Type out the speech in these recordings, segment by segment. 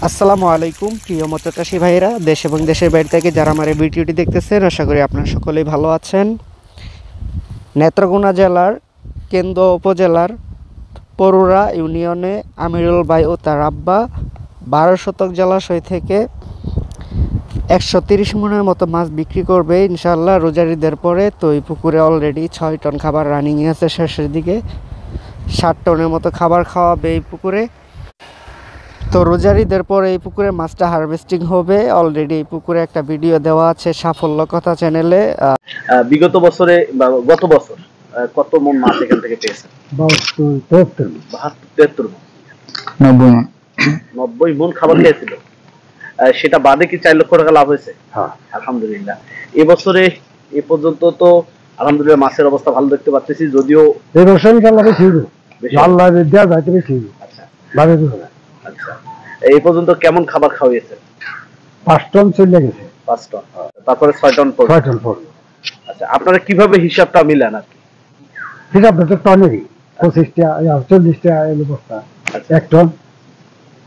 আসসালামু আলাইকুম প্রিয় মৎস্য চাষী ভাইরা, দেশ এবং দেশের বাইরে থেকে যারা আমার এই ভিডিওটি দেখতেছেন, আশা করি আপনারা সকলেই ভালো আছেন। নেত্রকোনা জেলার কেন্দ্র উপজেলার পরুরা ইউনিয়নে আমিরুল ভাই ও তার আব্বা 12 শতক জলাশয় থেকে 130 মনের মতো মাছ বিক্রি করবে ইনশাআল্লাহ রোজার ঈদের পরে। তো এই পুকুরে অলরেডি 6 টন খাবার রানিং আছে, শেষের দিকে 60 টনের মতো খাবার খাওয়াবে এই পুকুরে। তো রোজার ঈদের পরে এই পুকুরে মাছটা হারভেস্টিং হবে। অলরেডি এই পুকুরে একটা ভিডিও দেওয়া আছে সাফল্য কথা চ্যানেলে। বিগত বছরে বা গত বছর কত মন মাছ এখান থেকে পেয়েছেন? 72 মন, 90 মন খাবার খেয়েছিল। সেটা বাদে কি 4 লক্ষ টাকা লাভ হয়েছে? হ্যাঁ, আলহামদুলিল্লাহ। এবছরে এ পর্যন্ত তো আলহামদুলিল্লাহ মাছের অবস্থা ভালো দেখতে পাচ্ছি, যদিও আচ্ছা আচ্ছা, এই পর্যন্ত কেমন খাবার খাওয়াইয়েছেন? 5 টন চলে গেছে। 5 টন, তারপরে 6 টন পড়বে। 6 টন পড়বে। আচ্ছা, আপনারা কিভাবে হিসাবটা মিলান আর কি? হিসাবটা তো টনেরই 25টা 40টা এলো বস্তা। 1 টন।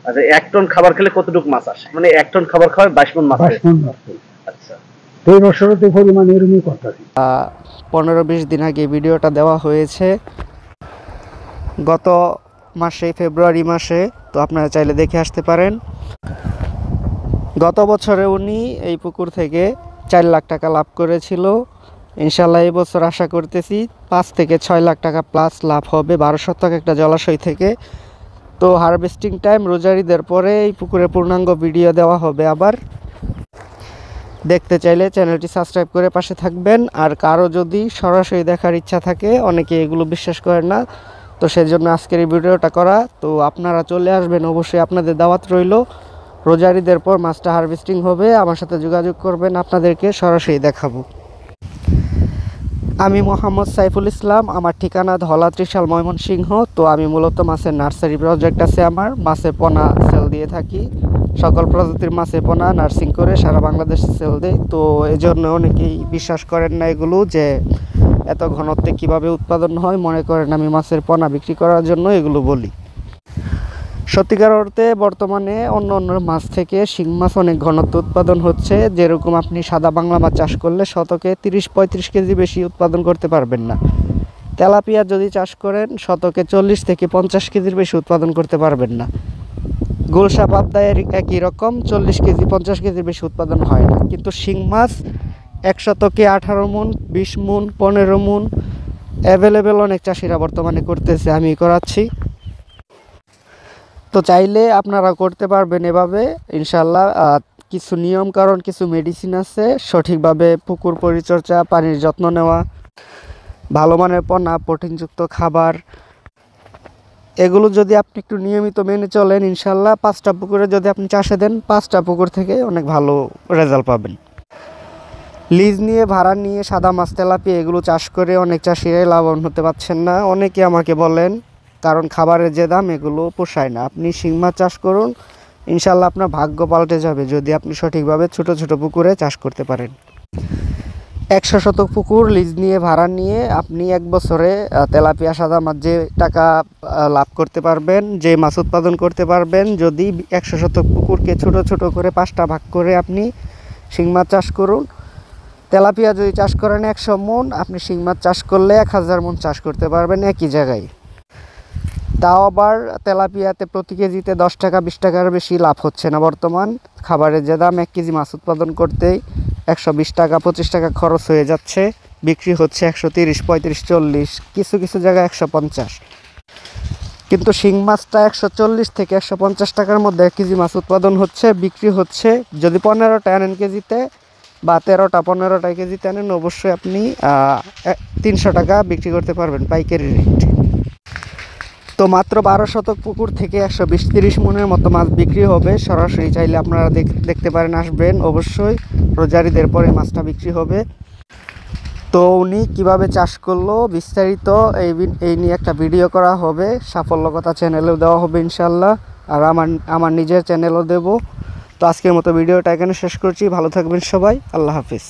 আচ্ছা, 1 টন খাবার খেলে কতটুকু মাছ আসে? মানে 1 টন খাবার খাওয়ায় 22 মন মাছ। 22 মন মাছ। আচ্ছা, তো এই বছরও তো পরিমাণ এরকমই করতেছি। 15-20 দিন আগে ভিডিওটা দেওয়া হয়েছে, গত মাসে ফেব্রুয়ারি মাসে। তো আপনারা চাইলে দেখে আসতে পারেন। গত বছরে উনি এই পুকুর থেকে 4 লাখ টাকা লাভ করেছিল। ইনশাল্লাহ এই বছর আশা করতেছি 5 থেকে 6 লাখ টাকা প্লাস লাভ হবে 12 শতক একটা জলাশয় থেকে। তো হারভেস্টিং টাইম রোজার ঈদের পরে এই পুকুরে পূর্ণাঙ্গ ভিডিও দেওয়া হবে। আবার দেখতে চাইলে চ্যানেলটি সাবস্ক্রাইব করে পাশে থাকবেন। আর কারো যদি সরাসরি দেখার ইচ্ছা থাকে, অনেকে এগুলো বিশ্বাস করেন না, তো সেজন্য আজকের এই ভিডিওটা করা। তো আপনারা চলে আসবেন, অবশ্যই আপনাদের দাওয়াত রইল। রোজার ঈদের পর মাছটা হারভেস্টিং হবে, আমার সাথে যোগাযোগ করবেন, আপনাদেরকে সরাসরি দেখাবো। আমি মোহাম্মদ সাইফুল ইসলাম, আমার ঠিকানা ধলা ত্রিশাল ময়মনসিংহ। তো আমি মূলত মাছের নার্সারি প্রজেক্ট আছে আমার, মাছের পোনা সেল দিয়ে থাকি। সকল প্রজাতির মাছের পোনা নার্সিং করে সারা বাংলাদেশে সেল দেয়। তো এই জন্য অনেকেই বিশ্বাস করেন না এগুলো, যে এত ঘনত্বে কিভাবে উৎপাদন হয়, মনে করেন আমি মাছের পোনা বিক্রি করার জন্য এগুলো বলি। সত্যিকার অর্থে বর্তমানে অন্য অন্য মাছ থেকে শিং মাছ অনেক ঘনত্ব উৎপাদন হচ্ছে। যেরকম আপনি সাদা বাংলা মাছ চাষ করলে শতকে 30-35 কেজি বেশি উৎপাদন করতে পারবেন না। তেলাপিয়া যদি চাষ করেন শতকে 40 থেকে 50 কেজির বেশি উৎপাদন করতে পারবেন না। গোলসা পাবদায় একই রকম, 40 কেজি 50 কেজির বেশি উৎপাদন হয় না। কিন্তু শিং মাছ 1 শতকে 18 মন, 20 মন, 15 মন অ্যাভেলেবেল অনেক চাষিরা বর্তমানে করতেছে, আমি করাচ্ছি। তো চাইলে আপনারা করতে পারবেন এভাবে ইনশাল্লাহ। কিছু নিয়ম কারণ, কিছু মেডিসিন আছে, সঠিকভাবে পুকুর পরিচর্যা, পানির যত্ন নেওয়া, ভালো মানের পোনা, প্রোটিনযুক্ত খাবার, এগুলো যদি আপনি একটু নিয়মিত মেনে চলেন, ইনশাল্লাহ 5টা পুকুরে যদি আপনি চাষে দেন, 5টা পুকুর থেকে অনেক ভালো রেজাল্ট পাবেন। লিজ নিয়ে, ভাড়া নিয়ে সাদা মাছ, তেলাপিয়া এগুলো চাষ করে অনেক চাষিরাই লাভবান হতে পারছেন না। অনেকে আমাকে বলেন, কারণ খাবারের যে দাম, এগুলো পোষায় না। আপনি শিং মাছ চাষ করুন, ইনশাল্লাহ আপনার ভাগ্য পাল্টে যাবে যদি আপনি সঠিকভাবে ছোট ছোট পুকুরে চাষ করতে পারেন। 100 শতক পুকুর লিজ নিয়ে, ভাড়া নিয়ে আপনি 1 বছরে তেলাপিয়া, সাদা মাছ যে টাকা লাভ করতে পারবেন, যে মাছ উৎপাদন করতে পারবেন, যদি 100 শতক পুকুরকে ছোট ছোট করে 5টা ভাগ করে আপনি শিং মাছ চাষ করুন। তেলাপিয়া যদি চাষ করেন 100 মন, আপনি শিং মাছ চাষ করলে 1000 মন চাষ করতে পারবেন একই জায়গায়। তাও আবার তেলাপিয়াতে প্রতি কেজিতে 10 টাকা 20 টাকার বেশি লাভ হচ্ছে না। বর্তমান খাবারের যে দাম, 1 কেজি মাছ উৎপাদন করতেই 120 টাকা 25 টাকা খরচ হয়ে যাচ্ছে, বিক্রি হচ্ছে 130, 35, 40, কিছু কিছু জায়গায় 150। কিন্তু শিং মাছটা 140 থেকে 150 টাকার মধ্যে 1 কেজি মাছ উৎপাদন হচ্ছে, বিক্রি হচ্ছে। যদি 15টা আনেন কেজিতে, বা 13টা 15টা কেজিতে আনেন, অবশ্যই আপনি 300 টাকা বিক্রি করতে পারবেন পাইকারি রেট। তো মাত্র 12 শতক পুকুর থেকে 120-30 মনের মতো মাছ বিক্রি হবে। সরাসরি চাইলে আপনারা দেখতে পারেন, আসবেন অবশ্যই। রোজার ঈদের পরে মাছটা বিক্রি হবে। তো উনি কিভাবে চাষ করলো বিস্তারিত এই নিয়ে একটা ভিডিও করা হবে, সাফল্য কথা চ্যানেলেও দেওয়া হবে ইনশাল্লাহ, আর আমার নিজের চ্যানেলও দেব। তো আজকের মতো ভিডিওটা এখানে শেষ করছি। ভালো থাকবেন সবাই, আল্লাহ হাফিজ।